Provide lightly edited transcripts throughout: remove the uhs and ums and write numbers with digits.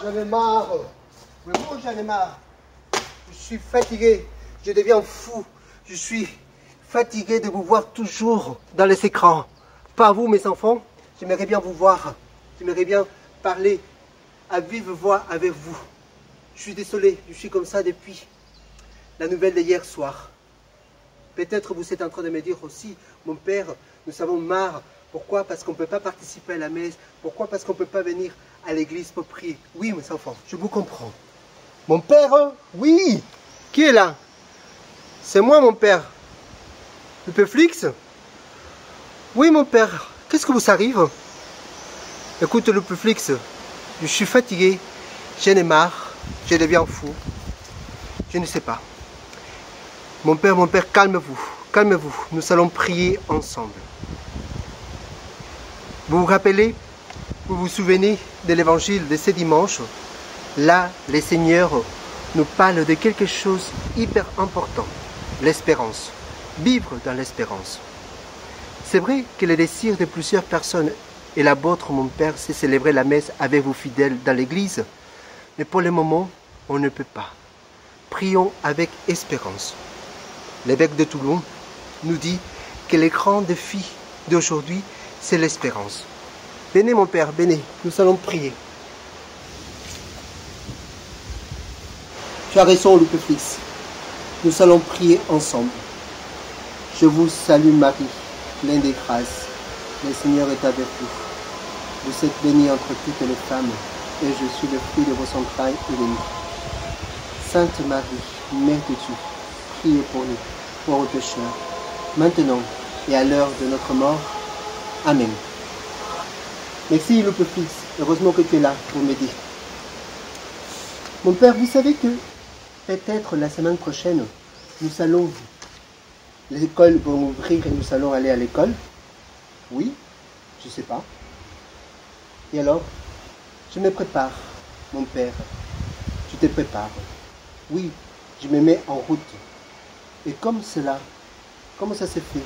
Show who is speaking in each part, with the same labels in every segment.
Speaker 1: j'en ai marre. Vraiment, j'en ai marre. Je suis fatigué. Je deviens fou. Je suis fatigué de vous voir toujours dans les écrans. Pas vous, mes enfants. J'aimerais bien vous voir. J'aimerais bien parler à vive voix avec vous. Je suis désolé. Je suis comme ça depuis la nouvelle d'hier soir. Peut-être vous êtes en train de me dire aussi, mon père, nous avons marre. Pourquoi? Parce qu'on ne peut pas participer à la messe. Pourquoi? Parce qu'on ne peut pas venir à l'église pour prier. Oui, mes enfants, je vous comprends. Mon père, oui. Qui est là? C'est moi, mon père. Le Peflix? Oui, mon père. Qu'est-ce que vous arrive? Écoute, le Peflix, je suis fatigué. J'en ai marre. Je deviens fou. Je ne sais pas. Mon père, calmez-vous. Calmez-vous. Nous allons prier ensemble. Vous vous rappelez, vous vous souvenez de l'évangile de ce dimanche? Là, le Seigneur nous parle de quelque chose hyper important, l'espérance. Vivre dans l'espérance. C'est vrai que le désir de plusieurs personnes et la vôtre, mon Père, c'est célébrer la messe avec vous fidèles dans l'église. Mais pour le moment, on ne peut pas. Prions avec espérance. L'évêque de Toulon nous dit que le grand défi d'aujourd'hui, c'est l'espérance. Venez mon Père, venez, nous allons prier. Tu as raison, le Peflix. Nous allons prier ensemble. Je vous salue Marie, pleine de grâce. Le Seigneur est avec vous. Vous êtes bénie entre toutes les femmes, et je suis le fruit de vos entrailles béni. Sainte Marie, Mère de Dieu, priez pour nous, pauvres pécheurs, maintenant et à l'heure de notre mort. Amen. Merci le Peflix, heureusement que tu es là pour m'aider. Mon Père, vous savez que peut-être la semaine prochaine, les écoles vont ouvrir et nous allons aller à l'école. Oui, je ne sais pas. Et alors, je me prépare, mon Père. Tu te prépares. Oui, je me mets en route. Et comme cela, comment ça s'est fait?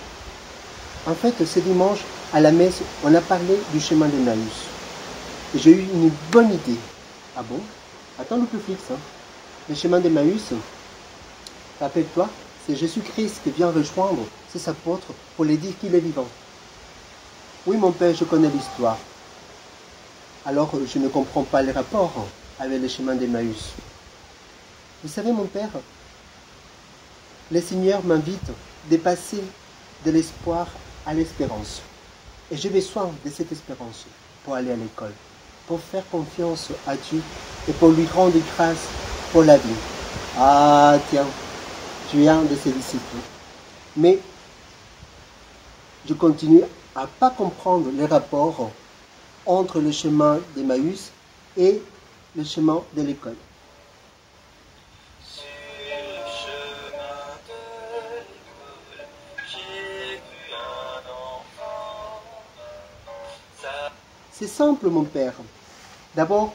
Speaker 1: En fait, ce dimanche, à la messe, on a parlé du chemin d'Emmaüs. Et j'ai eu une bonne idée. Ah bon? Attends le Peflix. Le chemin d'Emmaüs, rappelle-toi, c'est Jésus-Christ qui vient rejoindre ses apôtres pour les dire qu'il est vivant. Oui, mon Père, je connais l'histoire. Alors, je ne comprends pas les rapports avec le chemin d'Emmaüs. Vous savez, mon Père, le Seigneur m'invite de passer de l'espoir à l'espérance. Et j'ai besoin de cette espérance pour aller à l'école, pour faire confiance à Dieu et pour lui rendre grâce pour la vie. Ah, tiens, tu es un de ses disciples. Mais je continue à ne pas comprendre les rapports entre le chemin d'Emmaüs et le chemin de l'école. C'est simple, mon Père. D'abord,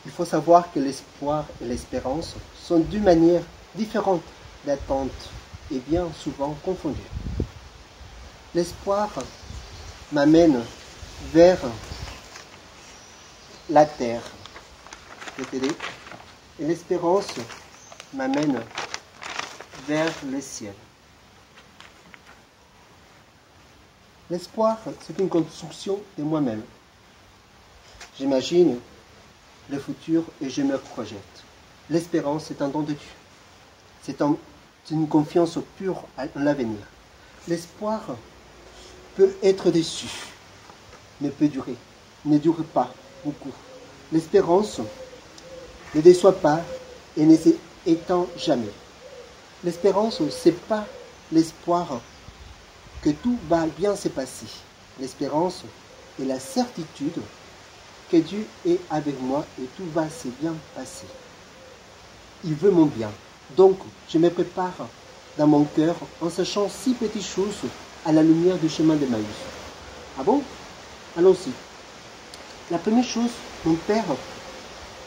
Speaker 1: il faut savoir que l'espoir et l'espérance sont deux manières différentes d'attente et bien souvent confondues. L'espoir m'amène vers la terre, et l'espérance m'amène vers le ciel. L'espoir, c'est une construction de moi-même. J'imagine le futur et je me projette. L'espérance, c'est un don de Dieu. C'est une confiance pure en l'avenir. L'espoir peut être déçu, mais peut durer, ne dure pas beaucoup. L'espérance ne déçoit pas et ne s'étend jamais. L'espérance, ce n'est pas l'espoir que tout va bien se passer. L'espérance est la certitude que Dieu est avec moi et tout va se bien passer. Il veut mon bien. Donc, je me prépare dans mon cœur en sachant 6 petites choses à la lumière du chemin d'Emmaüs. Ah bon? Allons-y. La première chose, mon Père,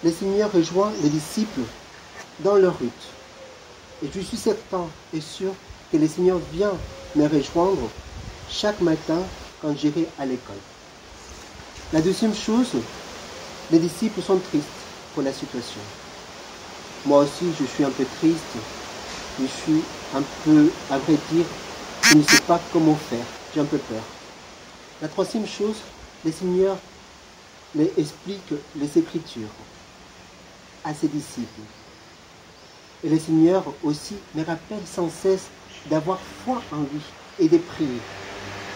Speaker 1: le Seigneur rejoint les disciples dans leur route. Et je suis certain et sûr que le Seigneur vient me rejoindre chaque matin quand j'irai à l'école. La deuxième chose, les disciples sont tristes. pour la situation. Moi aussi, je suis un peu triste. Je suis un peu, à vrai dire, je ne sais pas comment faire. J'ai un peu peur. La troisième chose, le Seigneur les explique les Écritures à ses disciples. Et le Seigneur aussi me rappelle sans cesse d'avoir foi en lui et de prier.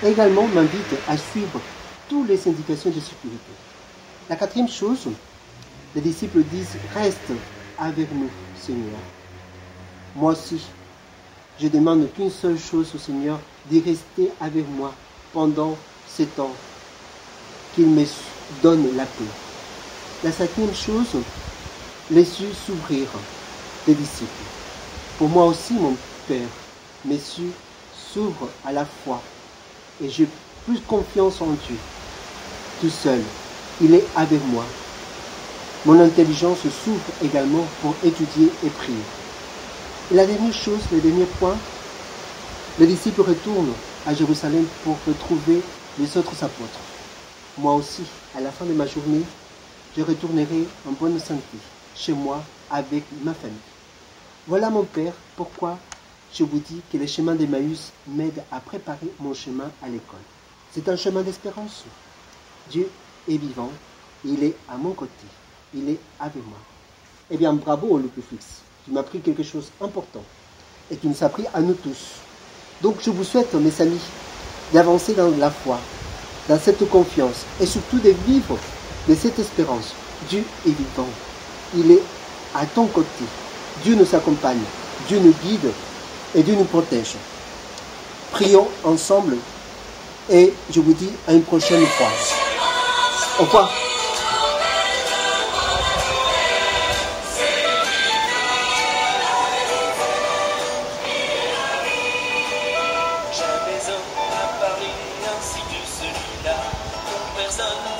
Speaker 1: Également m'invite à suivre toutes les indications de sécurité. La quatrième chose, les disciples disent, reste avec nous, Seigneur. Moi aussi, je demande qu'une seule chose au Seigneur, d'y rester avec moi pendant ces temps, qu'il me donne la paix. La cinquième chose, les yeux s'ouvrir des disciples. Pour moi aussi, mon Père, mes yeux s'ouvrent à la foi et j'ai plus confiance en Dieu. Tout seul, il est avec moi. Mon intelligence s'ouvre également pour étudier et prier. Et la dernière chose, le dernier point, les disciples retournent à Jérusalem pour retrouver les autres apôtres. Moi aussi, à la fin de ma journée, je retournerai en bonne santé, chez moi, avec ma famille. Voilà mon Père, pourquoi je vous dis que le chemin d'Emmaüs m'aide à préparer mon chemin à l'école. C'est un chemin d'espérance. Dieu est vivant, il est à mon côté, il est avec moi. Eh bien, bravo Lupiflix, tu m'as appris quelque chose d'important et tu nous as appris à nous tous. Donc je vous souhaite, mes amis, d'avancer dans la foi, dans cette confiance et surtout de vivre de cette espérance. Dieu est vivant, il est à ton côté. Dieu nous accompagne, Dieu nous guide et Dieu nous protège. Prions ensemble et je vous dis à une prochaine fois. Au revoir.
Speaker 2: Jamais homme n'a parlé ainsi que celui-là, pour personne.